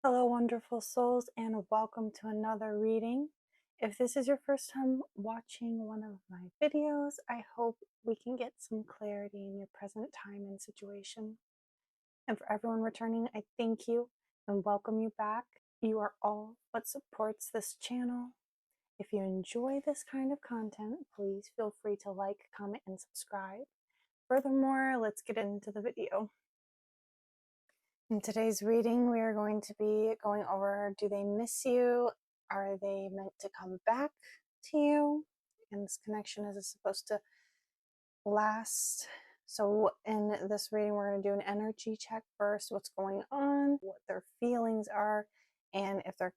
Hello, wonderful souls, and welcome to another reading. If this is your first time watching one of my videos, I hope we can get some clarity in your present time and situation. And for everyone returning, I thank you and welcome you back. You are all what supports this channel. If you enjoy this kind of content, please feel free to like, comment, and subscribe. Furthermore, let's get into the video. In today's reading, we are going to be going over, do they miss you? Are they meant to come back to you? And this connection is supposed to last. So in this reading, we're going to do an energy check first, what's going on, what their feelings are, and if they're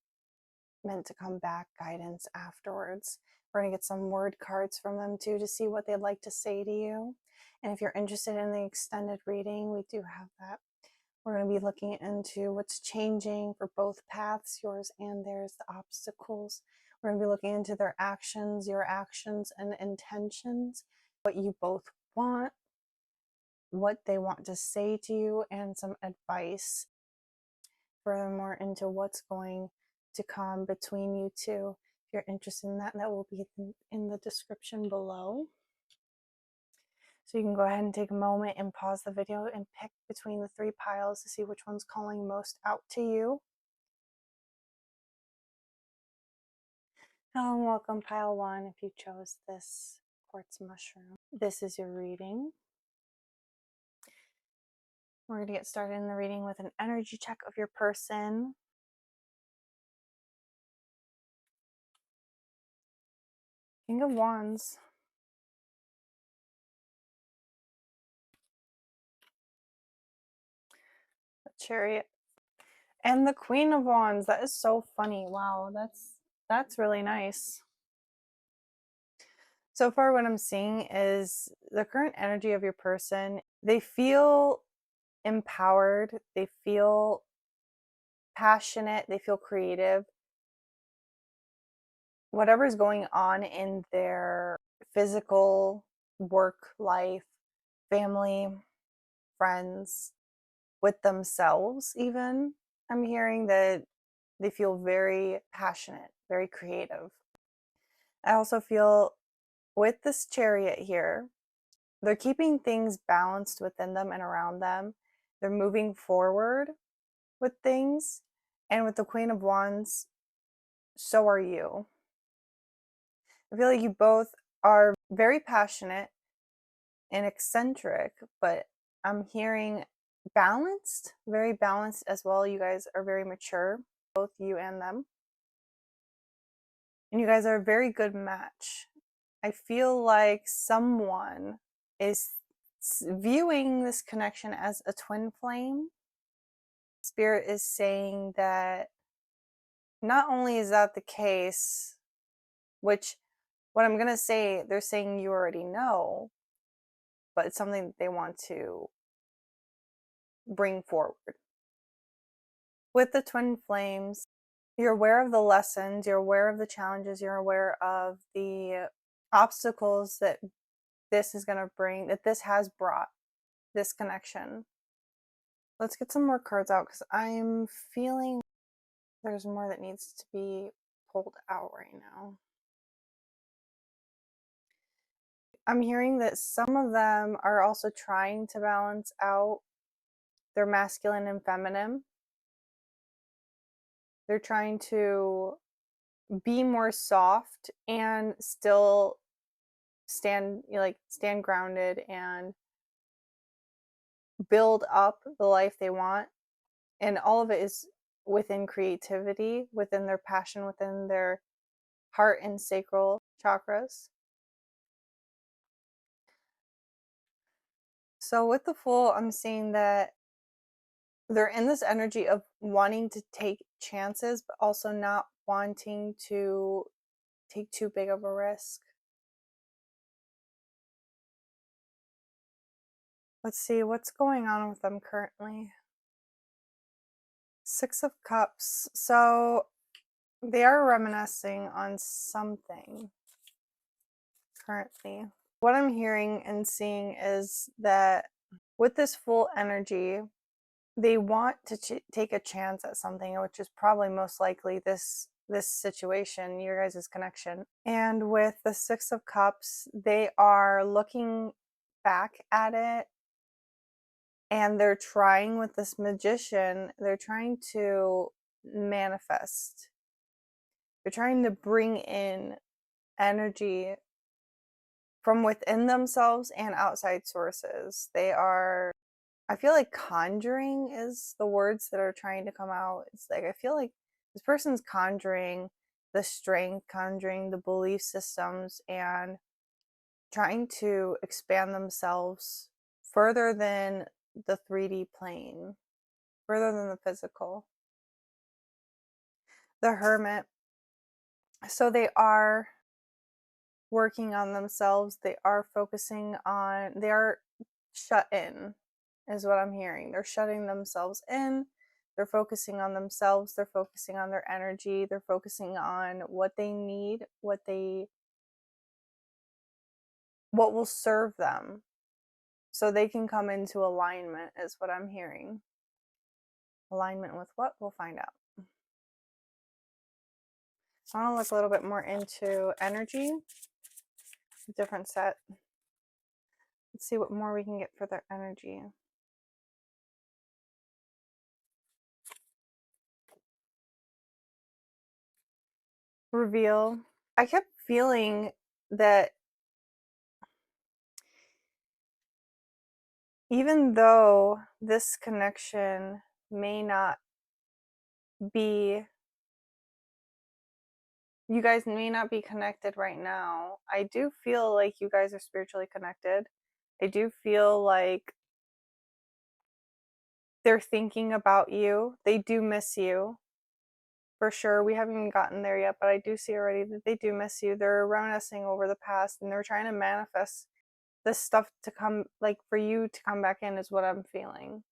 meant to come back, guidance afterwards. We're going to get some word cards from them too to see what they'd like to say to you. And if you're interested in the extended reading, we do have that. We're going to be looking into what's changing for both paths, yours and theirs, the obstacles. We're going to be looking into their actions, your actions and intentions, what you both want, what they want to say to you, and some advice. Furthermore, into what's going to come between you two. If you're interested in that, that will be in the description below. So you can go ahead and take a moment and pause the video and pick between the three piles to see which one's calling most out to you. Hello and welcome, pile one, if you chose this quartz mushroom. This is your reading. We're going to get started in the reading with an energy check of your person. King of Wands. The Chariot. And the Queen of Wands. That is so funny. Wow, that's really nice. So far what I'm seeing is the current energy of your person. They feel empowered. They feel passionate. They feel creative. Whatever's going on in their physical, work life, family, friends, with themselves even, I'm hearing that they feel very passionate, very creative. I also feel with this Chariot here, they're keeping things balanced within them and around them. They're moving forward with things. And with the Queen of Wands, so are you. I feel like you both are very passionate and eccentric, but I'm hearing balanced, very balanced as well. You guys are very mature, both you and them. And you guys are a very good match. I feel like someone is viewing this connection as a twin flame. Spirit is saying that not only is that the case, which what I'm going to say, they're saying you already know, but it's something that they want to bring forward. With the twin flames, you're aware of the lessons, you're aware of the challenges, you're aware of the obstacles that this is going to bring, that this has brought, this connection. Let's get some more cards out because I'm feeling there's more that needs to be pulled out right now. I'm hearing that some of them are also trying to balance out their masculine and feminine. They're trying to be more soft and still stand grounded and build up the life they want. And all of it is within creativity, within their passion, within their heart and sacral chakras. So with the Fool, I'm seeing that they're in this energy of wanting to take chances, but also not wanting to take too big of a risk. Let's see what's going on with them currently. Six of Cups. So they are reminiscing on something currently. What I'm hearing and seeing is that with this Full energy, they want to take a chance at something, which is probably most likely this situation, your guys' connection. And with the Six of Cups, they are looking back at it, and they're trying with this Magician, they're trying to manifest. They're trying to bring in energy from within themselves and outside sources. They are, I feel like conjuring is the words that are trying to come out. It's like, I feel like this person's conjuring the strength, conjuring the belief systems, and trying to expand themselves further than the 3D plane, further than the physical. The Hermit. So they are working on themselves. They are focusing on, they are shut in, is what I'm hearing. They're shutting themselves in. They're focusing on themselves. They're focusing on their energy. They're focusing on what they need, what will serve them, so they can come into alignment, is what I'm hearing. Alignment with what? We'll find out. So I want to look a little bit more into energy. Different set. Let's see what more we can get for their energy. Reveal. I kept feeling that even though this connection may not be, you guys may not be connected right now, I do feel like you guys are spiritually connected. I do feel like they're thinking about you. They do miss you. For sure. We haven't even gotten there yet, but I do see already that they do miss you. They're reminiscing over the past, and they're trying to manifest this stuff to come, like for you to come back in, is what I'm feeling.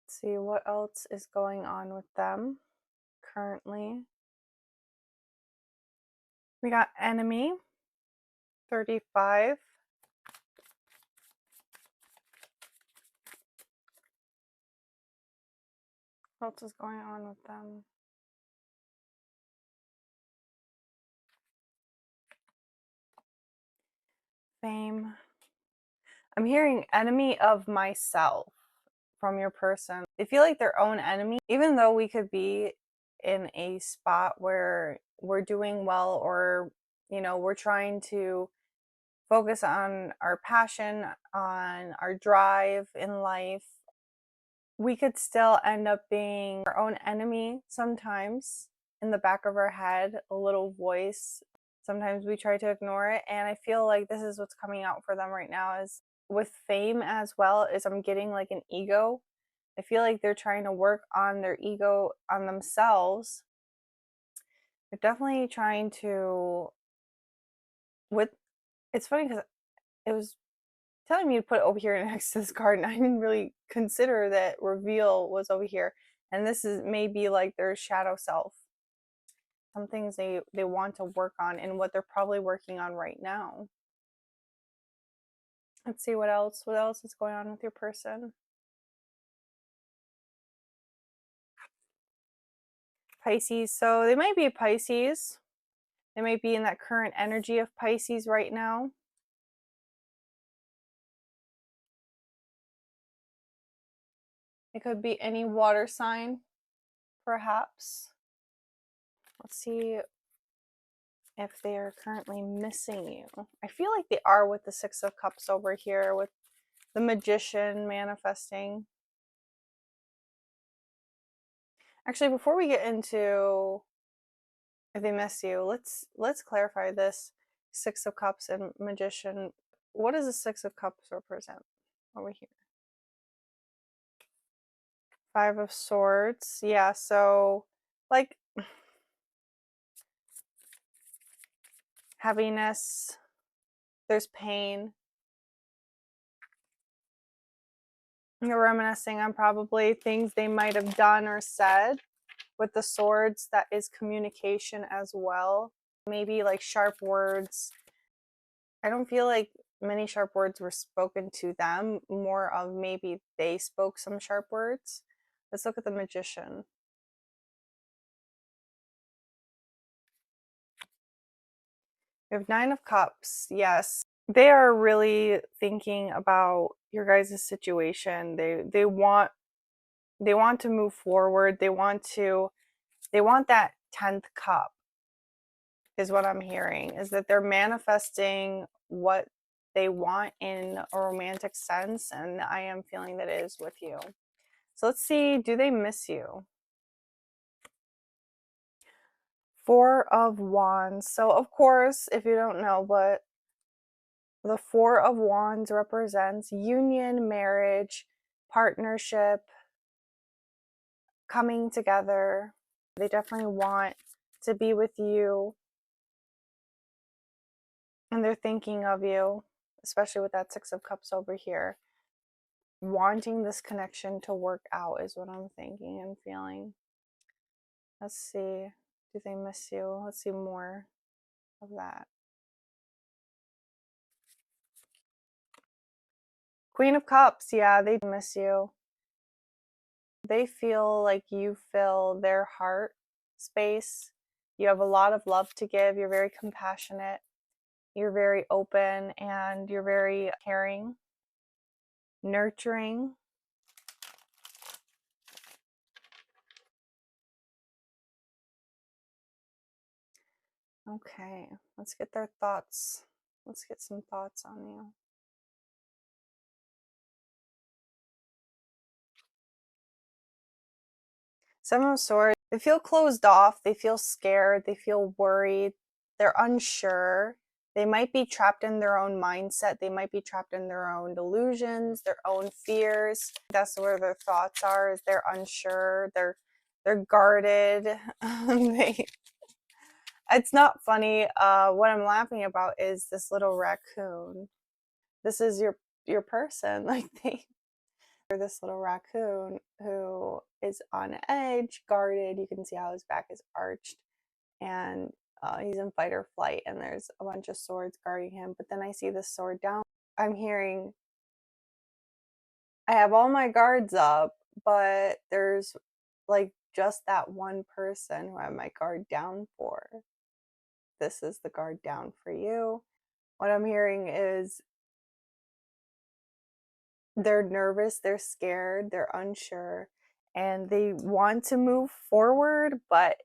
Let's see what else is going on with them currently. We got Enemy, 35. What else is going on with them? Fame. I'm hearing enemy of myself from your person. They feel like their own enemy, even though we could be in a spot where we're doing well, or, you know, we're trying to focus on our passion, on our drive in life. We could still end up being our own enemy sometimes, in the back of our head, a little voice. Sometimes we try to ignore it, and I feel like this is what's coming out for them right now. Is with Fame as well, is I'm getting like an ego. I feel like they're trying to work on their ego, on themselves. They're definitely trying to, it's funny because it was telling me to put it over here next to this card, and I didn't really consider that Reveal was over here. And this is maybe like their shadow self. Some things they want to work on, and what they're probably working on right now. Let's see what else. What else is going on with your person? Pisces. So they might be a Pisces. They might be in that current energy of Pisces right now. It could be any water sign, perhaps. Let's see if they are currently missing you. I feel like they are with the Six of Cups over here, with the Magician manifesting. Actually, before we get into if they miss you, let's clarify this. Six of Cups and Magician. What does the Six of Cups represent over here? Five of Swords. Yeah, so like heaviness, there's pain. You're reminiscing on probably things they might have done or said. With the Swords, that is communication as well. Maybe like sharp words. I don't feel like many sharp words were spoken to them, more of maybe they spoke some sharp words. Let's look at the Magician. We have 9 of Cups. Yes. They are really thinking about your guys' situation. They want to move forward. They want that 10th cup is what I'm hearing, is that they're manifesting what they want in a romantic sense, and I am feeling that it is with you. So let's see, do they miss you? 4 of Wands. So of course, if you don't know, but the 4 of Wands represents union, marriage, partnership, coming together. They definitely want to be with you, and they're thinking of you, especially with that 6 of Cups over here. Wanting this connection to work out is what I'm thinking and feeling. Let's see. Do they miss you? Let's see more of that. Queen of Cups. Yeah, they miss you. They feel like you fill their heart space. You have a lot of love to give. You're very compassionate. You're very open, and you're very caring, nurturing. Okay, let's get their thoughts. Let's get some thoughts on you. Seven of Swords. They feel closed off. They feel scared. They feel worried. They're unsure. They might be trapped in their own mindset. They might be trapped in their own delusions, their own fears. That's where their thoughts are, is they're unsure. They're guarded. It's not funny. What I'm laughing about is this little raccoon. This is your person. Like this little raccoon who is on edge, guarded. You can see how his back is arched, and he's in fight or flight, and there's a bunch of swords guarding him. But then I see this sword down. I'm hearing, I have all my guards up, but there's like just that one person who I have my guard down for. This is the guard down for you. What I'm hearing is they're nervous, they're scared, they're unsure, and they want to move forward, but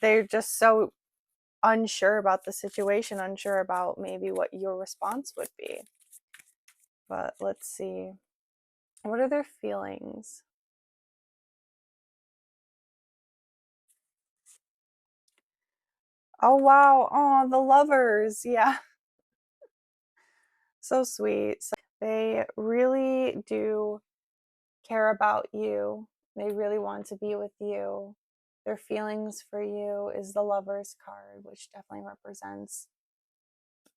they're just so unsure about the situation, unsure about maybe what your response would be. But let's see. What are their feelings? Oh wow. Oh, the Lovers. Yeah. So sweet. So they really do care about you. They really want to be with you. Their feelings for you is the Lovers card, which definitely represents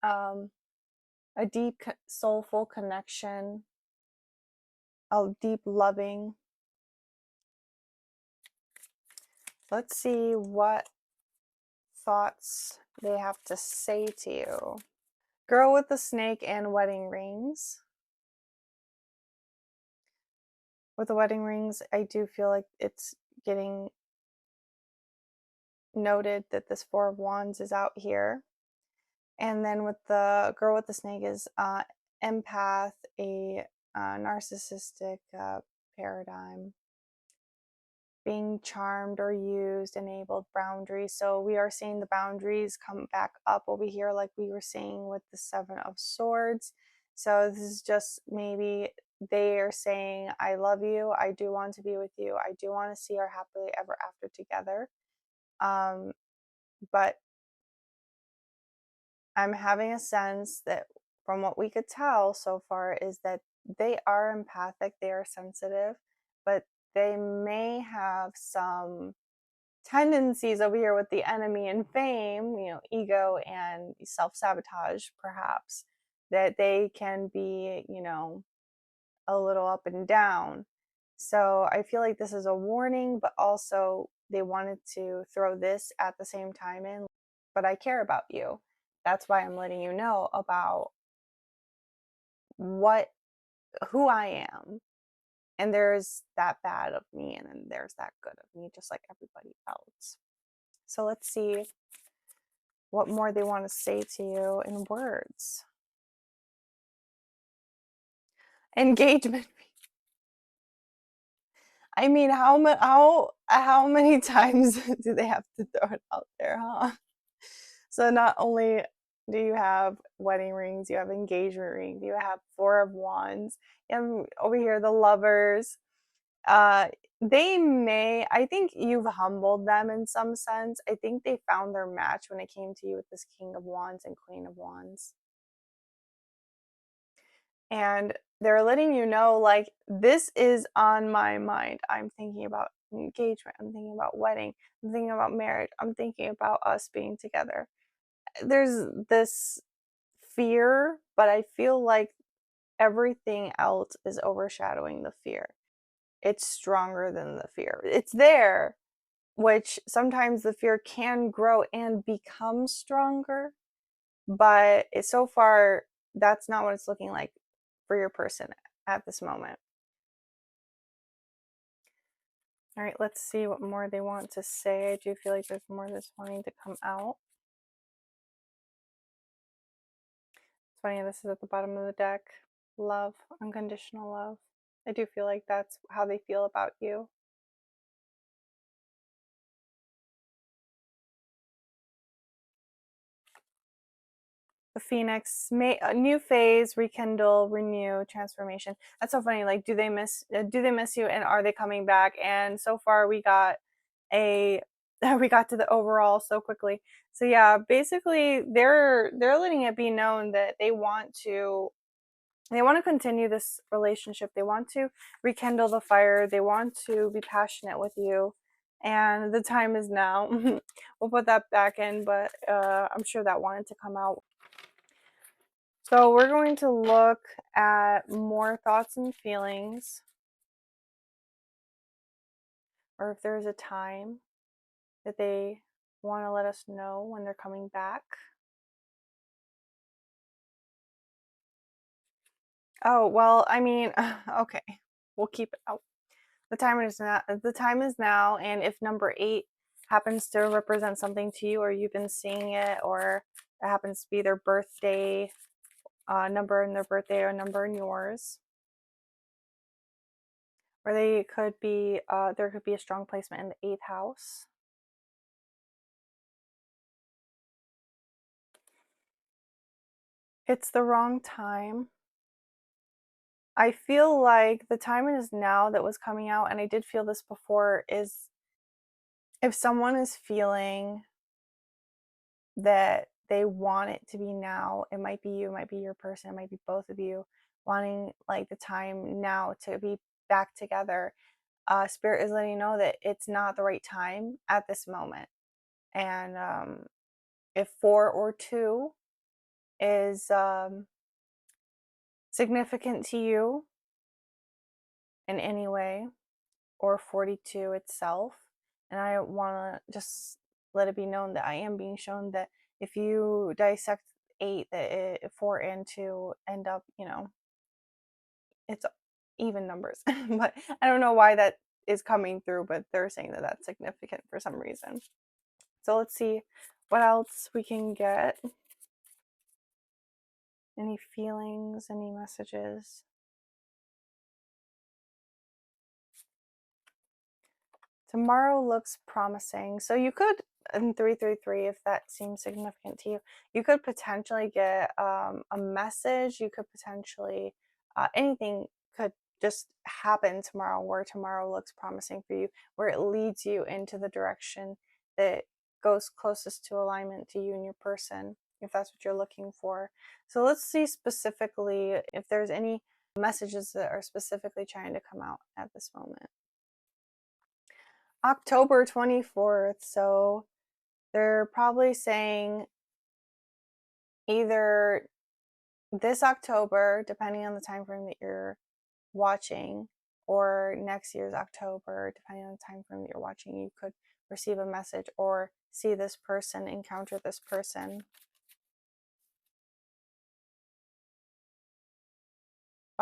a deep, soulful connection, a deep loving. Let's see what thoughts they have to say to you. Girl with the snake and wedding rings. With the wedding rings, I do feel like it's getting noted that this 4 of Wands is out here. And then with the girl with the snake is empath, a narcissistic paradigm, being charmed or used, enabled, boundaries. So we are seeing the boundaries come back up over here, like we were seeing with the 7 of Swords. So this is just maybe they are saying, I love you, I do want to be with you, I do want to see our happily ever after together. But I'm having a sense that from what we could tell so far is that they are empathic, they are sensitive, but they may have some tendencies over here with the enemy and fame, ego and self-sabotage, perhaps, that they can be, a little up and down. So I feel like this is a warning, but also they wanted to throw this at the same time in, but I care about you. That's why I'm letting you know about who I am. And there's that bad of me, and then there's that good of me, just like everybody else. So let's see what more they want to say to you in words. Engagement. I mean, how many times do they have to throw it out there, huh? So not only do you have wedding rings, you have engagement rings, you have Four of Wands, you have over here the Lovers. I think you've humbled them in some sense. I think they found their match when it came to you with this King of Wands and Queen of Wands. And they're letting you know, like, this is on my mind. I'm thinking about engagement. I'm thinking about wedding. I'm thinking about marriage. I'm thinking about us being together. There's this fear, but I feel like everything else is overshadowing the fear. It's stronger than the fear. It's there, which sometimes the fear can grow and become stronger, but so far, that's not what it's looking like for your person at this moment. All right, let's see what more they want to say. I do feel like there's more that's wanting to come out. It's funny, this is at the bottom of the deck. Love, unconditional love. I do feel like that's how they feel about you. The Phoenix, a new phase, rekindle, renew, transformation. That's so funny. Like, do they miss you, and are they coming back? And so far, we got to the overall so quickly. So yeah, basically, they're letting it be known that they want to continue this relationship. They want to rekindle the fire. They want to be passionate with you. And the time is now. We'll put that back in, but I'm sure that wanted to come out. So we're going to look at more thoughts and feelings, or if there's a time that they want to let us know when they're coming back. Oh, well, I mean, okay, we'll keep it out. The time is now, and if number 8 happens to represent something to you, or you've been seeing it, or it happens to be their birthday, number in their birthday or number in yours, or they could be there could be a strong placement in the 8th house. It's the wrong time. I feel like the time is now that was coming out, and I did feel this before, is if someone is feeling that they want it to be now, it might be you, it might be your person, it might be both of you wanting like the time now to be back together. Spirit is letting you know that it's not the right time at this moment. And if 4 or 2 is significant to you in any way, or 42 itself, and I want to just let it be known that I am being shown that if you dissect 8, that 4 and 2 end up, it's even numbers. But I don't know why that is coming through, but they're saying that that's significant for some reason. So let's see what else we can get. Any feelings, any messages? Tomorrow looks promising. So you could, in 333, if that seems significant to you, you could potentially get a message. You could potentially, anything could just happen tomorrow, where tomorrow looks promising for you, where it leads you into the direction that goes closest to alignment to you and your person, if that's what you're looking for. So let's see specifically if there's any messages that are specifically trying to come out at this moment. October 24th. So they're probably saying either this October, depending on the time frame that you're watching, or next year's October, depending on the time frame that you're watching, you could receive a message or see this person, encounter this person.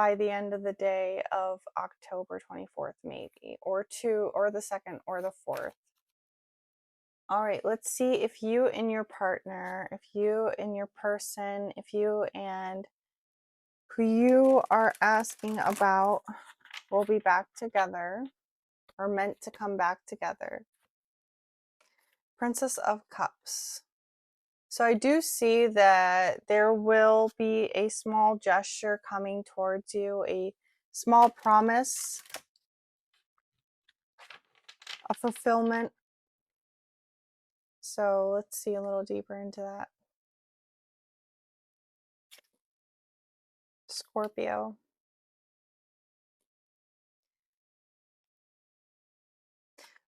by the end of the day of October 24th, maybe, or the 2nd or the 4th. All right, let's see if you and your partner, if you and your person, if you and who you are asking about will be back together or meant to come back together. Princess of Cups. So I do see that there will be a small gesture coming towards you, a small promise, a fulfillment. So let's see a little deeper into that. Scorpio.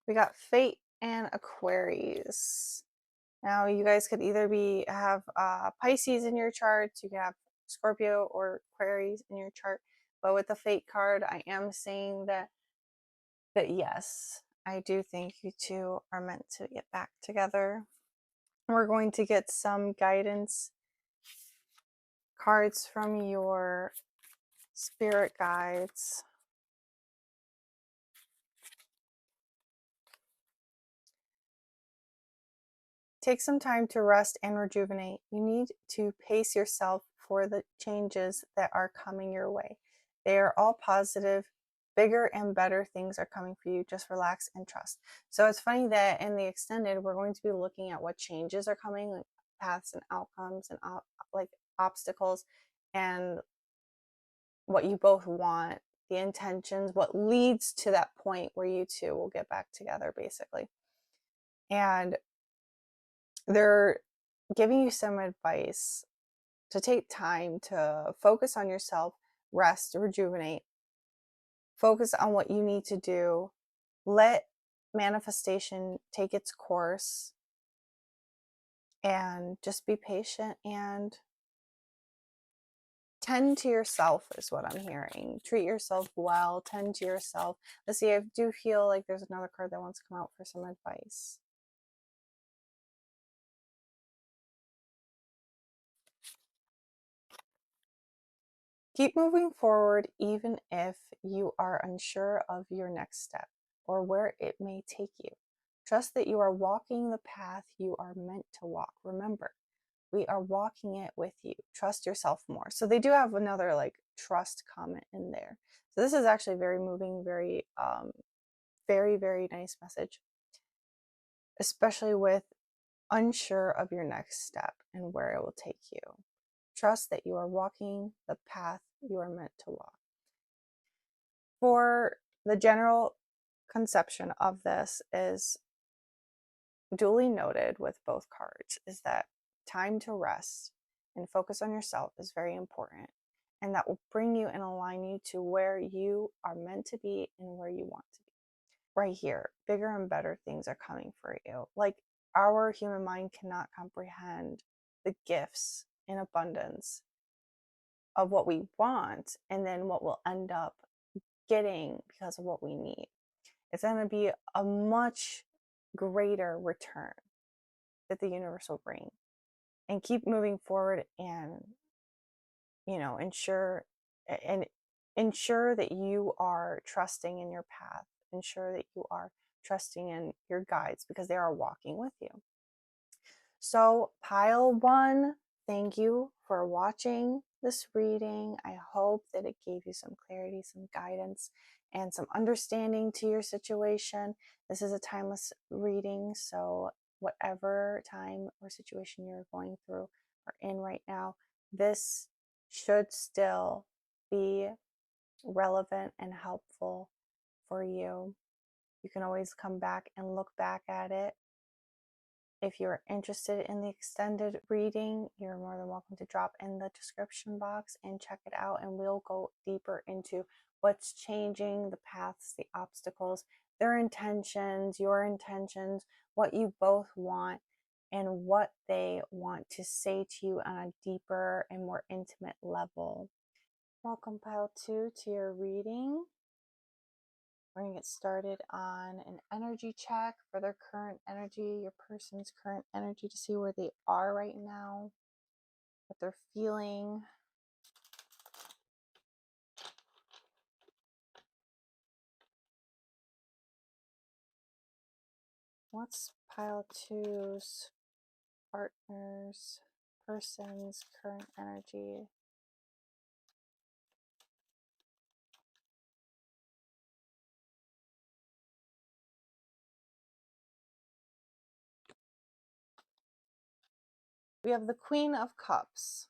We got Fate and Aquarius. Now you guys could either have Pisces in your charts, you can have Scorpio or Aquarius in your chart. But with the Fate card, I am saying that yes, I do think you two are meant to get back together. We're going to get some guidance cards from your spirit guides. Take some time to rest and rejuvenate. You need to pace yourself for the changes that are coming your way. They are all positive. Bigger and better things are coming for you. Just relax and trust. So it's funny that in the extended, we're going to be looking at what changes are coming, like paths and outcomes and like obstacles, and what you both want, the intentions, what leads to that point where you two will get back together, basically. And they're giving you some advice to take time to focus on yourself, rest, rejuvenate, focus on what you need to do, let manifestation take its course, and just be patient and tend to yourself is what I'm hearing. Treat yourself well, tend to yourself. Let's see, I do feel like there's another card that wants to come out for some advice. Keep moving forward even if you are unsure of your next step or where it may take you. Trust that you are walking the path you are meant to walk. Remember, we are walking it with you. Trust yourself more. So they do have another like trust comment in there. So this is actually very moving, very, very nice message, especially with unsure of your next step and where it will take you. Trust that you are walking the path you are meant to walk. For the general conception of this is duly noted with both cards is that time to rest and focus on yourself is very important, and that will bring you and align you to where you are meant to be and where you want to be. Right here, bigger and better things are coming for you. Like, our human mind cannot comprehend the gifts in abundance of what we want and then what we'll end up getting because of what we need. It's going to be a much greater return that the universe will bring. And keep moving forward and, ensure that you are trusting in your path. Ensure that you are trusting in your guides because they are walking with you. So pile one, thank you for watching this reading. I hope that it gave you some clarity, some guidance, and some understanding to your situation. This is a timeless reading, so whatever time or situation you're going through or in right now, this should still be relevant and helpful for you. You can always come back and look back at it. If you're interested in the extended reading, you're more than welcome to drop in the description box and check it out, and we'll go deeper into what's changing, the paths, the obstacles, their intentions, your intentions, what you both want, and what they want to say to you on a deeper and more intimate level. Welcome, Pile 2, to your reading. We're going to get started on an energy check for their current energy, your person's current energy, to see where they are right now, what they're feeling. What's pile two's partner's person's current energy? We have the Queen of Cups.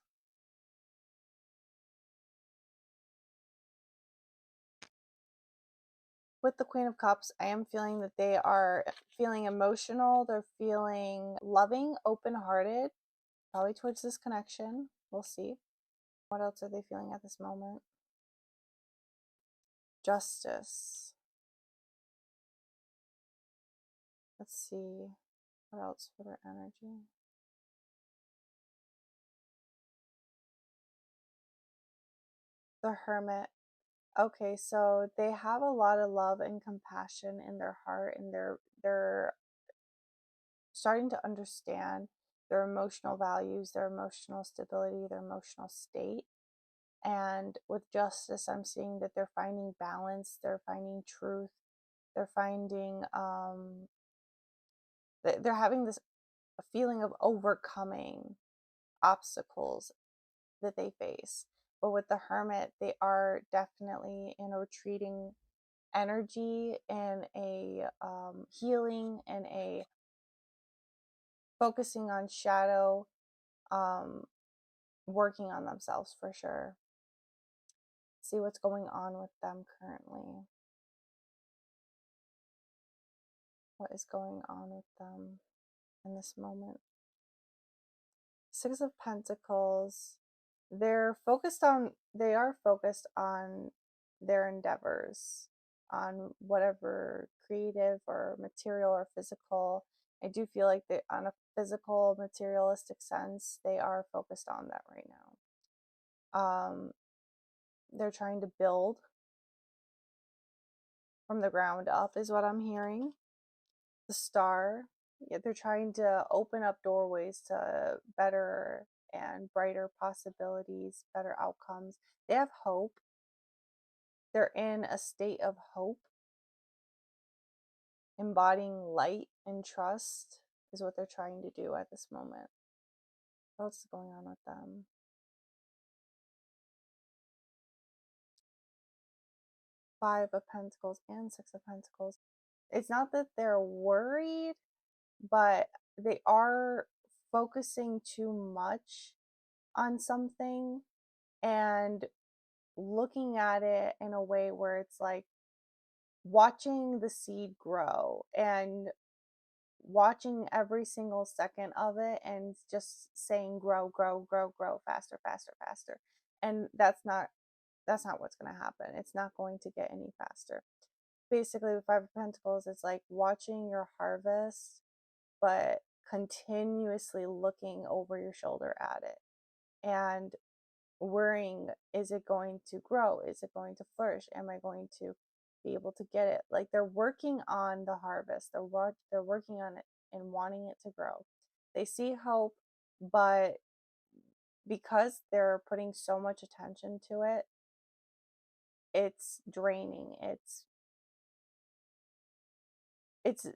With the Queen of Cups, I am feeling that they are feeling emotional. They're feeling loving, open-hearted, probably towards this connection. We'll see. What else are they feeling at this moment? Justice. Let's see. What else for their energy? The Hermit. Okay, so they have a lot of love and compassion in their heart, and they're starting to understand their emotional values, their emotional stability, their emotional state. And with justice, I'm seeing that they're finding balance, they're finding truth, they're finding they're having this feeling of overcoming obstacles that they face. But with the Hermit, they are definitely in a retreating energy and a healing and a focusing on shadow, working on themselves for sure. See what's going on with them currently. What is going on with them in this moment? Six of Pentacles. They are focused on their endeavors, on whatever creative or material or physical. I do feel like they, on a physical, materialistic sense, they are focused on that right now. They're trying to build from the ground up, is what I'm hearing. The Star. Yeah, they're trying to open up doorways to better and brighter possibilities, better outcomes. They have hope. They're in a state of hope. Embodying light and trust is what they're trying to do at this moment. What else is going on with them? Five of Pentacles and Six of Pentacles. It's not that they're worried, but they are focusing too much on something and looking at it in a way where it's like watching the seed grow and watching every single second of it and just saying grow, grow, grow, grow, faster, faster, faster. And that's not what's going to happen. It's not going to get any faster. Basically with Five of Pentacles, it's like watching your harvest but continuously looking over your shoulder at it and worrying, is it going to grow? Is it going to flourish? Am I going to be able to get it? Like they're working on the harvest. They're working on it and wanting it to grow. They see hope, but because they're putting so much attention to it, it's draining. It's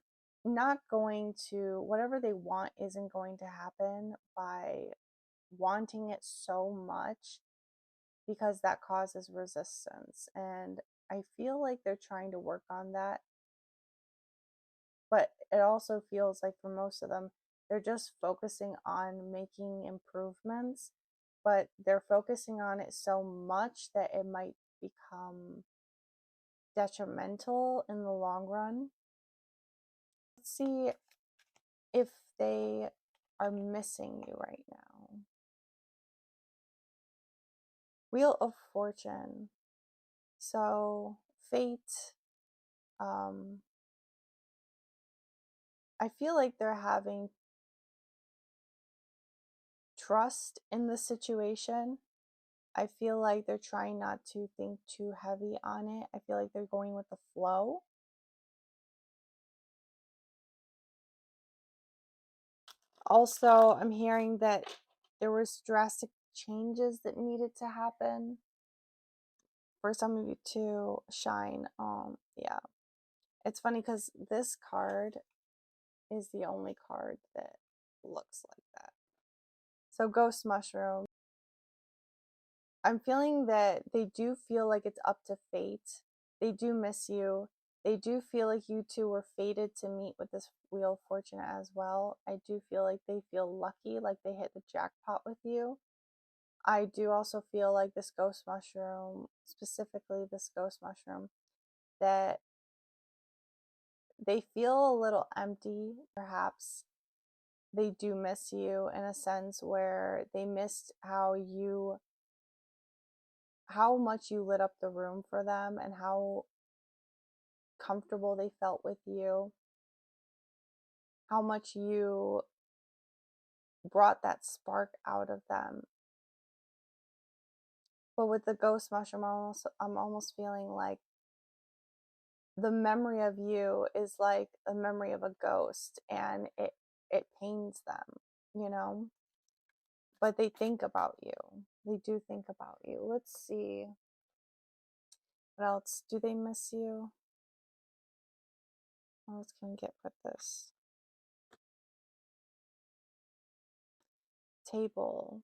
not going to, whatever they want isn't going to happen by wanting it so much, because that causes resistance. And I feel like they're trying to work on that. But it also feels like for most of them, they're just focusing on making improvements, but they're focusing on it so much that it might become detrimental in the long run. Let's see if they are missing you right now. Wheel of Fortune. So fate, I feel like they're having trust in the situation. I feel like they're trying not to think too heavy on it. I feel like they're going with the flow. Also, I'm hearing that there was drastic changes that needed to happen for some of you to shine. Yeah. It's funny because this card is the only card that looks like that. So ghost mushroom. I'm feeling that they do feel like it's up to fate. They do miss you. They do feel like you two were fated to meet with this Wheel of Fortune as well. I do feel like they feel lucky, like they hit the jackpot with you. I do also feel like this ghost mushroom, specifically this ghost mushroom, that they feel a little empty, perhaps. They do miss you in a sense where they missed how much you lit up the room for them and how comfortable they felt with you, how much you brought that spark out of them. But with the ghost mushroom, I'm almost feeling like the memory of you is like a memory of a ghost, and it pains them, you know? But they think about you. They do think about you. Let's see. What else? Do they miss you? What else can we get with this? Table.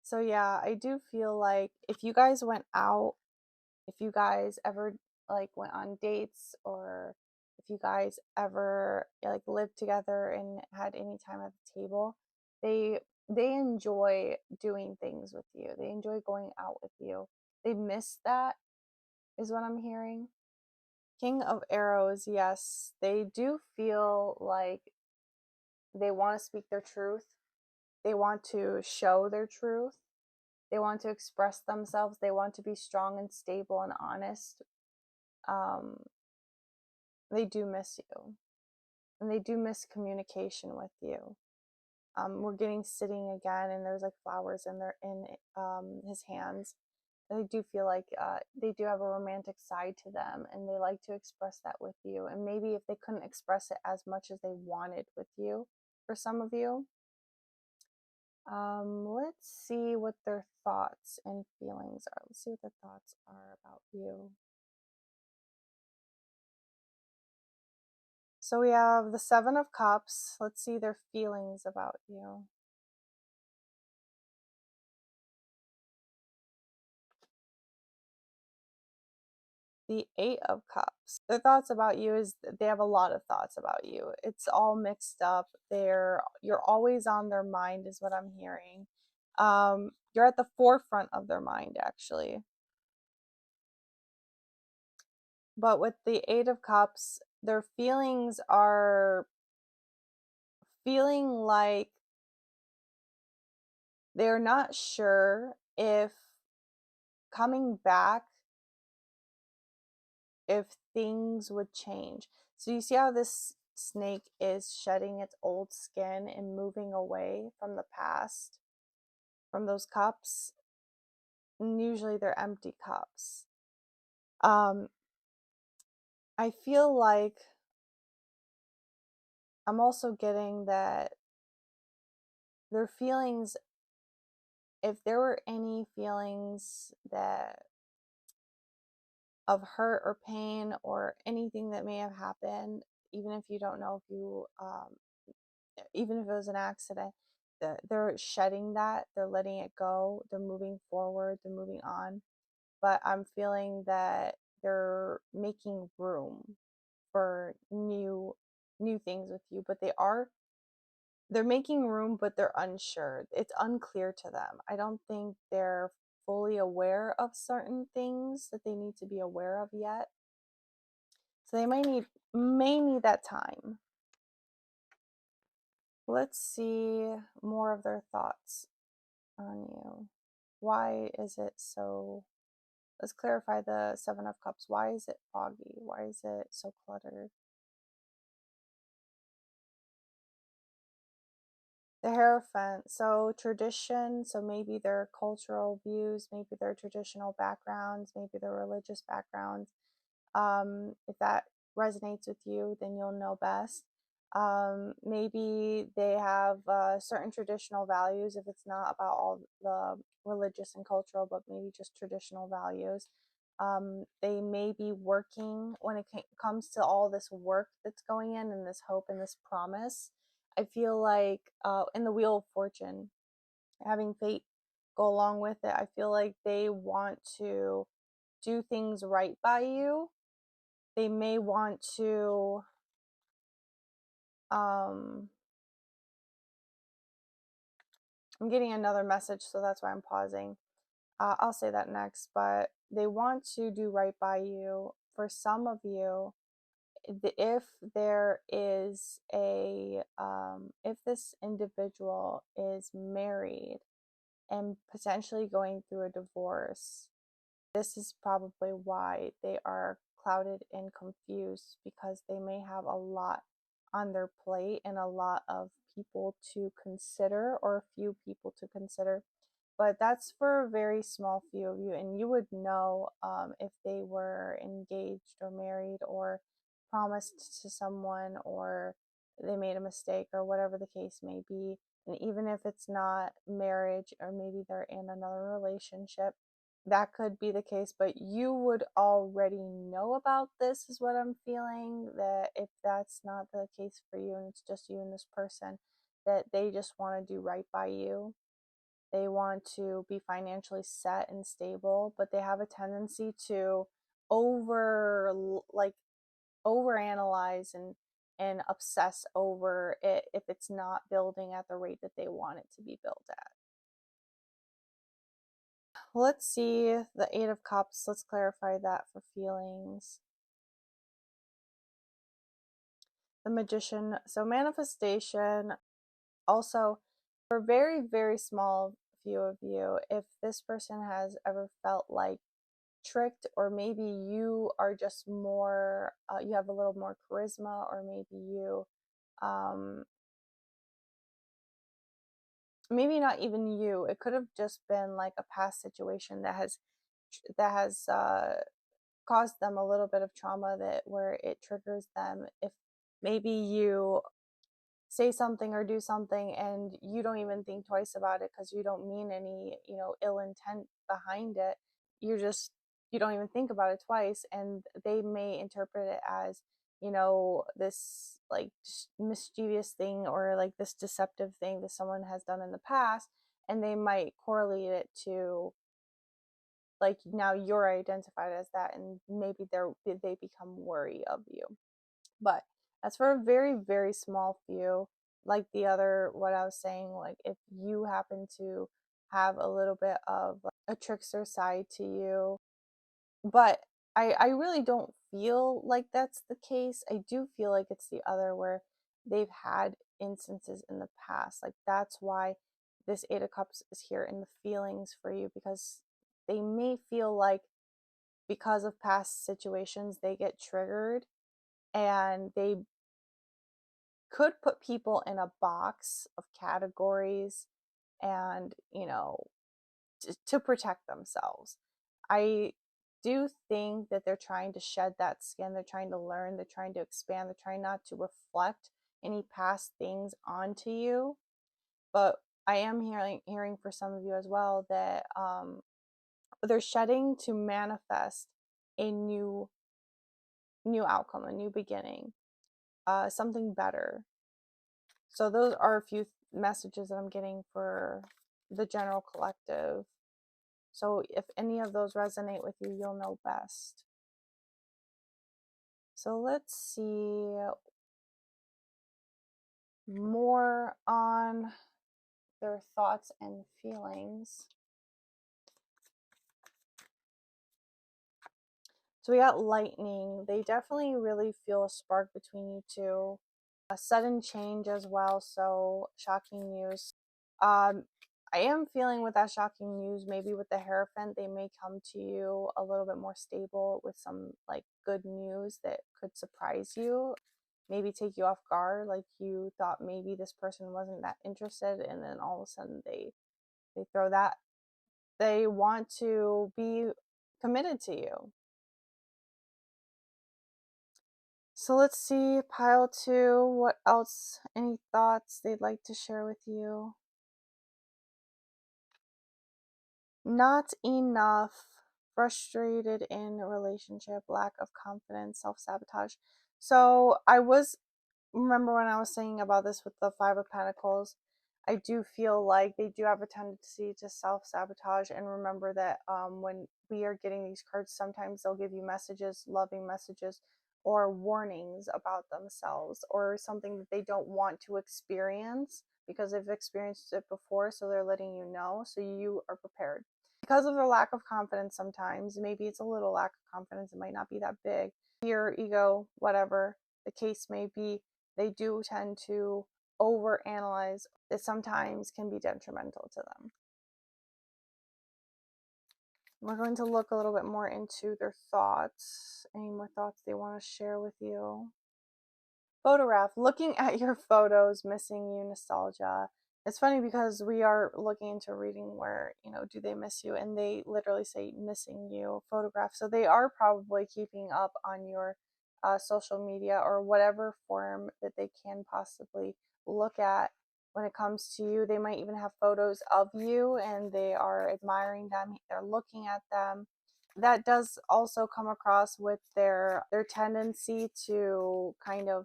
So yeah, I do feel like if you guys went out, if you guys ever like went on dates, or if you guys ever like lived together and had any time at the table, they enjoy doing things with you. They enjoy going out with you. They miss that, is what I'm hearing. King of Arrows, yes, they do feel like they want to speak their truth. They want to show their truth. They want to express themselves. They want to be strong and stable and honest. They do miss you. And they do miss communication with you. We're getting sitting again, and there's like flowers in his hands. And I do feel like they do have a romantic side to them, and they like to express that with you. And maybe if they couldn't express it as much as they wanted with you, for some of you, let's see what their thoughts and feelings are. Let's see what their thoughts are about you. So we have the Seven of Cups. Let's see their feelings about you. The Eight of Cups. Their thoughts about you is they have a lot of thoughts about you. It's all mixed up. You're always on their mind, is what I'm hearing. You're at the forefront of their mind, actually. But with the Eight of Cups, their feelings are feeling like they're not sure if coming back, if things would change. So you see how this snake is shedding its old skin and moving away from the past, from those cups, and usually they're empty cups. I feel like I'm also getting that their feelings, if there were any feelings that of hurt or pain or anything that may have happened, even if you don't know if you even if it was an accident, they're shedding that, they're letting it go, they're moving forward, they're moving on. But I'm feeling that they're making room for new things with you, but they're making room, but they're unsure. It's unclear to them. I don't think they're fully aware of certain things that they need to be aware of yet. So they may need that time. Let's see more of their thoughts on you. Why is it so? Let's clarify the Seven of Cups. Why is it foggy? Why is it so cluttered? The Hierophant. So tradition, so maybe their cultural views, maybe their traditional backgrounds, maybe their religious backgrounds. If that resonates with you, then you'll know best. Maybe they have certain traditional values, if it's not about all the religious and cultural, but maybe just traditional values. They may be working when it comes to all this work that's going in and this hope and this promise. I feel like in the Wheel of Fortune, having fate go along with it, I feel like they want to do things right by you. They may want to I'm getting another message, so that's why I'm pausing. I'll say that next, but they want to do right by you. For some of you, if there is if this individual is married and potentially going through a divorce, this is probably why they are clouded and confused, because they may have a lot on their plate and a lot of people to consider, or a few people to consider. But that's for a very small few of you, and you would know if they were engaged or married or promised to someone, or they made a mistake, or whatever the case may be. And even if it's not marriage, or maybe they're in another relationship, that could be the case, but you would already know about this, is what I'm feeling. That if that's not the case for you and it's just you and this person, that they just want to do right by you. They want to be financially set and stable, but they have a tendency to overanalyze and obsess over it if it's not building at the rate that they want it to be built at. Let's see the Eight of Cups. Let's clarify that for feelings. The Magician. So manifestation. Also, for a very, very small few of you, if this person has ever felt like tricked, or maybe you are just more, you have a little more charisma, or maybe you, maybe not even you, it could have just been like a past situation that has caused them a little bit of trauma, that where it triggers them. If maybe you say something or do something and you don't even think twice about it because you don't mean any, ill intent behind it. You don't even think about it twice, and they may interpret it as, this like mischievous thing, or like this deceptive thing that someone has done in the past, and they might correlate it to, like, now you're identified as that, and maybe they become worried of you. But that's for a very, very small few. Like the other, what I was saying, like if you happen to have a little bit of like a trickster side to you, but I really don't feel like that's the case. I do feel like it's the other, where they've had instances in the past. Like that's why this Eight of Cups is here in the feelings for you, because they may feel like, because of past situations, they get triggered, and they could put people in a box of categories, and to protect themselves. I do think that they're trying to shed that skin. They're trying to learn, they're trying to expand, they're trying not to reflect any past things onto you. But I am hearing for some of you as well that they're shedding to manifest a new outcome, a new beginning, something better. So those are a few messages that I'm getting for the general collective. So if any of those resonate with you, you'll know best. So let's see more on their thoughts and feelings. So we got lightning. They definitely really feel a spark between you two. A sudden change as well, so shocking news. I am feeling with that shocking news, maybe with the Hierophant, they may come to you a little bit more stable with some like good news that could surprise you, maybe take you off guard. Like you thought maybe this person wasn't that interested, and then all of a sudden they throw that. They want to be committed to you. So let's see, pile two, what else? Any thoughts they'd like to share with you? Not enough frustrated in a relationship, lack of confidence, self-sabotage. So remember when I was saying about this with the Five of Pentacles, I do feel like they do have a tendency to self-sabotage. And remember that when we are getting these cards, sometimes they'll give you messages, loving messages, or warnings about themselves, or something that they don't want to experience because they've experienced it before, so they're letting you know so you are prepared. Because of their lack of confidence, sometimes, maybe it's a little lack of confidence, it might not be that big. Fear, ego, whatever the case may be, they do tend to overanalyze. It sometimes can be detrimental to them. We're going to look a little bit more into their thoughts. Any more thoughts they want to share with you? Photograph. Looking at your photos, missing you, nostalgia. It's funny because we are looking into reading where, do they miss you? And they literally say missing you, photograph. So they are probably keeping up on your social media or whatever form that they can possibly look at when it comes to you. They might even have photos of you and they are admiring them. They're looking at them. That does also come across with their tendency to kind of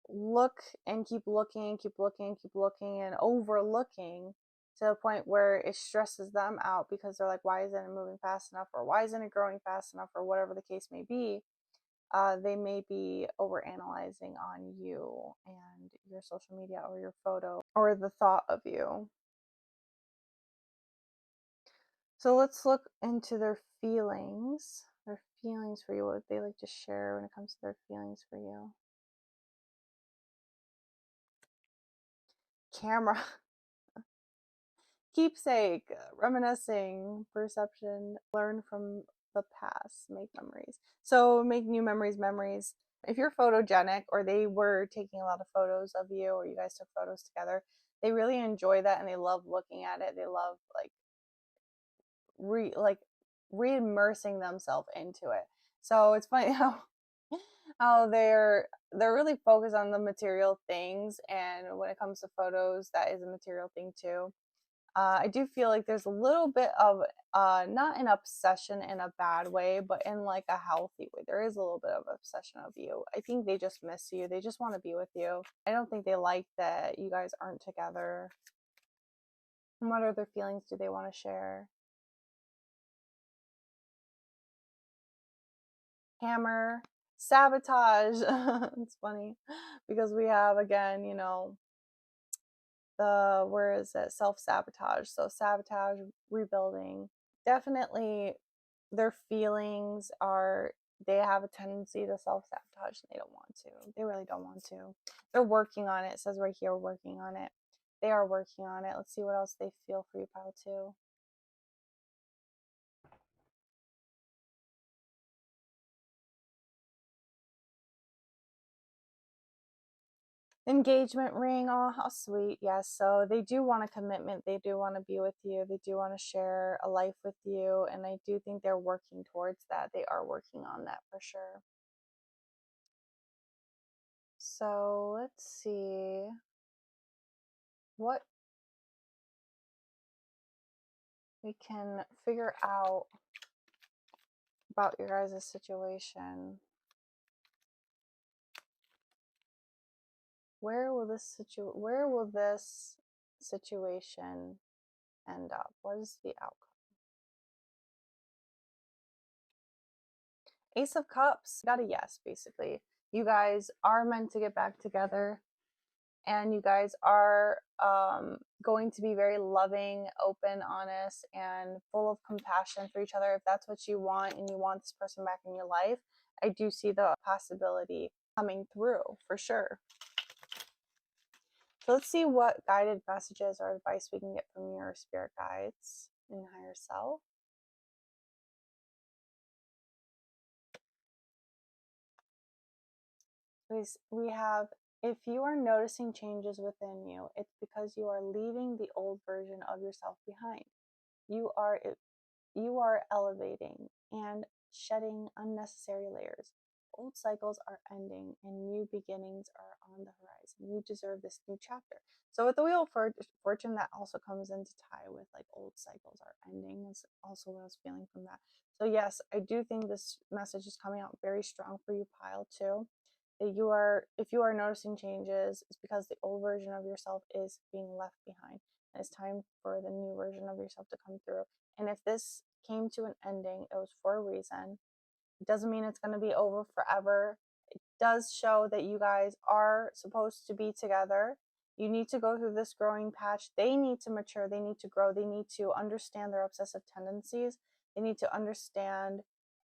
look and keep looking and keep looking and keep looking and overlooking to the point where it stresses them out because they're like, why isn't it moving fast enough, or why isn't it growing fast enough, or whatever the case may be. They may be overanalyzing on you and your social media or your photo or the thought of you. So let's look into their feelings for you, what they like to share when it comes to their feelings for you. Camera. Keepsake, reminiscing, perception, learn from the past, make memories. So make new memories. If you're photogenic or they were taking a lot of photos of you or you guys took photos together, they really enjoy that and they love looking at it. They love re-immersing themselves into it. So it's funny how they're really focused on the material things, and when it comes to photos, that is a material thing too. I do feel like there's a little bit of not an obsession in a bad way, but in like a healthy way. There is a little bit of obsession of you. I think they just miss you. They just want to be with you. I don't think they like that you guys aren't together. And what other feelings do they want to share? Hammer, sabotage. It's funny because we have, again, where is it? Self-sabotage. So sabotage, rebuilding. Definitely their feelings are, they have a tendency to self-sabotage and they don't want to. They really don't want to. They're working on it. It says right here, working on it. They are working on it. Let's see what else they feel for you, pile 2. Engagement ring. Oh, how sweet. Yes. So they do want a commitment. They do want to be with you. They do want to share a life with you. And I do think they're working towards that. They are working on that for sure. So let's see what we can figure out about your guys' situation. Where will this situation end up? What is the outcome? Ace of Cups. Got a yes, basically. You guys are meant to get back together, and you guys are going to be very loving, open, honest, and full of compassion for each other. If that's what you want and you want this person back in your life, I do see the possibility coming through for sure. So let's see what guided messages or advice we can get from your spirit guides and higher self. We have, if you are noticing changes within you, it's because you are leaving the old version of yourself behind. You are elevating and shedding unnecessary layers. old cycles are ending and new beginnings are on the horizon. You deserve this new chapter. So with the Wheel of Fortune, that also comes into tie with like old cycles are ending, is also what I was feeling from that. So yes, I do think this message is coming out very strong for you, Pile 2. That if you are noticing changes, it's because the old version of yourself is being left behind. And it's time for the new version of yourself to come through. And if this came to an ending, it was for a reason. It doesn't mean it's going to be over forever. It does show that you guys are supposed to be together. You need to go through this growing patch. They need to mature. They need to grow. They need to understand their obsessive tendencies. They need to understand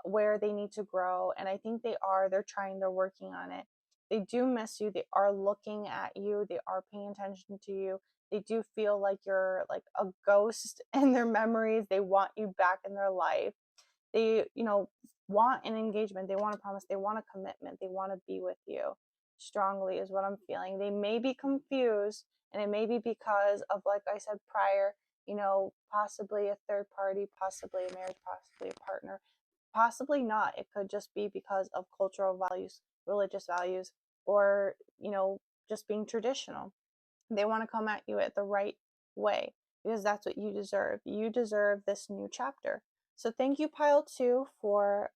where they need to grow. And I think they are. They're trying. They're working on it. They do miss you. They are looking at you. They are paying attention to you. They do feel like you're like a ghost in their memories. They want you back in their life. They, want an engagement. They want a promise. They want a commitment. They want to be with you strongly, is what I'm feeling. They may be confused, and it may be because of, like I said prior, possibly a third party, possibly a marriage, possibly a partner, possibly not. It could just be because of cultural values, religious values, or, just being traditional. They want to come at you at the right way because that's what you deserve. You deserve this new chapter. So thank you, Pile 2, for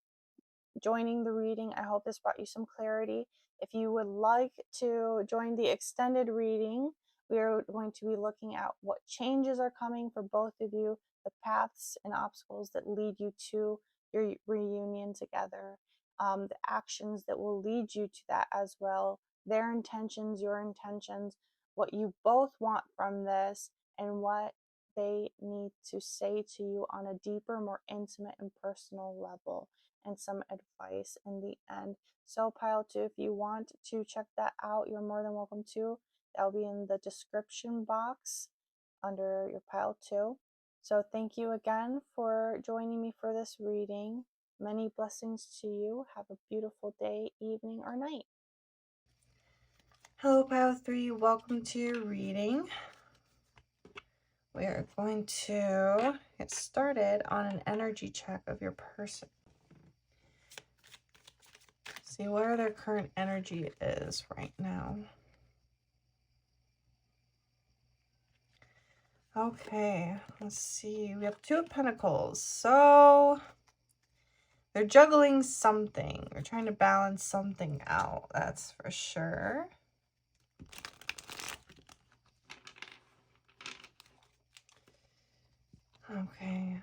joining the reading. I hope this brought you some clarity. If you would like to join the extended reading, we are going to be looking at what changes are coming for both of you, the paths and obstacles that lead you to your reunion together, the actions that will lead you to that as well, their intentions, your intentions, what you both want from this, and what they need to say to you on a deeper, more intimate and personal level, and some advice in the end. So Pile 2, if you want to check that out, you're more than welcome to. That'll be in the description box under your Pile 2. So thank you again for joining me for this reading. Many blessings to you. Have a beautiful day, evening, or night. Hello, Pile 3. Welcome to your reading. We are going to get started on an energy check of your person. See where their current energy is right now. Okay, let's see. We have 2 of Pentacles. So they're juggling something. They're trying to balance something out. That's for sure. Okay.